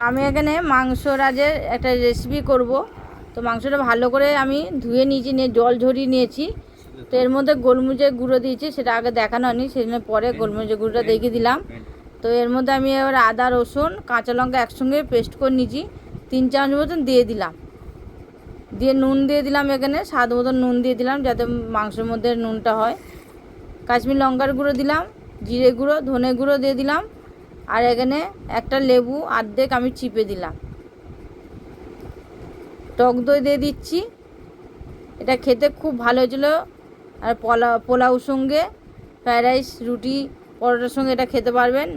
আমি এখানে মাংস রাজের একটা রেসিপি করব। তো মাংসটা ভালো করে আমি ধুয়ে নিয়েছি, নিয়ে জল ঝরিয়ে নিয়েছি। তো এর মধ্যে গোলমরিচের গুঁড়ো দিয়েছি, সেটা আগে দেখানো হয়নি, সেই জন্য পরে গোলমরিচের গুঁড়োটা দেখিয়ে দিলাম। তো এর মধ্যে আমি এবার আদা রসুন কাঁচা লঙ্কা একসঙ্গে পেস্ট করে নিয়েছি, 3 চামচ মতন দিয়ে দিলাম। দিয়ে নুন দিয়ে দিলাম, এখানে স্বাদ মতন নুন দিয়ে দিলাম যাতে মাংসের মধ্যে নুনটা হয়। কাশ্মীর লঙ্কার গুঁড়ো দিলাম, জিরে গুঁড়ো, ধনে গুঁড়ো দিয়ে দিলাম। আর এখানে একটা লেবু অর্ধেক আমি চিপে দিলাম। টক দই দিয়ে দিচ্ছি। এটা খেতে খুব ভালো হয়েছিল। আর পোলাওর সঙ্গে, ফ্রায়েড রাইস, রুটি, পরোটার সঙ্গে এটা খেতে পারবেন।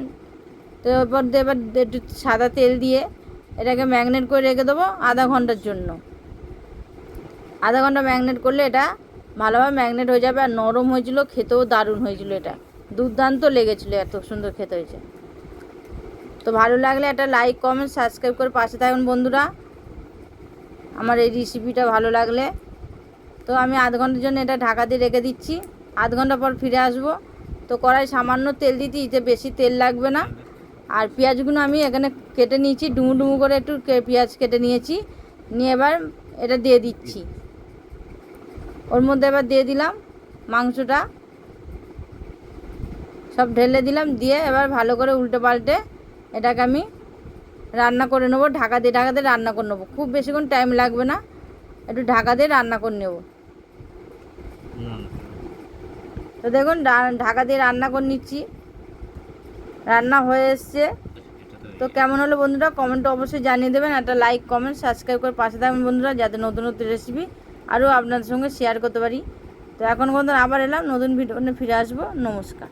তো এবার একটু সাদা তেল দিয়ে এটাকে ম্যাগনেট করে রেখে দেবো আধা ঘন্টার জন্য। আধা ঘন্টা ম্যাগনেট করলে এটা ভালোভাবে ম্যাগনেট হয়ে যাবে। আর নরম হয়েছিল, খেতেও দারুণ হয়েছিল। এটা দুর্দান্ত লেগেছিলো, এত সুন্দর খেতে হয়েছে। তো ভালো লাগলে একটা লাইক কমেন্ট সাবস্ক্রাইব করে পাশে থাকুন বন্ধুরা, আমার এই রেসিপিটা ভালো লাগলে। তো আমি আধ ঘন্টার জন্য এটা ঢাকা দিয়ে রেখে দিচ্ছি। আধ ঘন্টা পর ফিরে আসবো। তো কড়াই সামান্য তেল দিতে, এতে বেশি তেল লাগবে না। আর পেঁয়াজগুলো আমি এখানে কেটে নিয়েছি, ডুমু ডুমু করে একটু পেঁয়াজ কেটে নিয়েছি। নিয়ে এবার এটা দিয়ে দিচ্ছি। ওর মধ্যে এবার দিয়ে দিলাম মাংসটা, সব ঢেলে দিলাম। দিয়ে এবার ভালো করে উল্টে পাল্টে এটাকে আমি রান্না করে নেবো। ঢাকা দিয়ে রান্না করে নেবো। খুব বেশিক্ষণ টাইম লাগবে না, একটু ঢাকা দিয়ে রান্না করে নেব। তো দেখুন ঢাকা দিয়ে রান্না করে নিচ্ছি, রান্না হয়ে এসছে। তো কেমন হলো বন্ধুরা কমেন্টে অবশ্যই জানিয়ে দেবেন। একটা লাইক কমেন্ট সাবস্ক্রাইব করে পাশে থাকবেন বন্ধুরা, যাতে নতুন নতুন রেসিপি আরও আপনাদের সঙ্গে শেয়ার করতে পারি। তো এখন বন্ধুরা আবার এলাম নতুন ভিডিও নিয়ে, ফিরে আসবো। নমস্কার।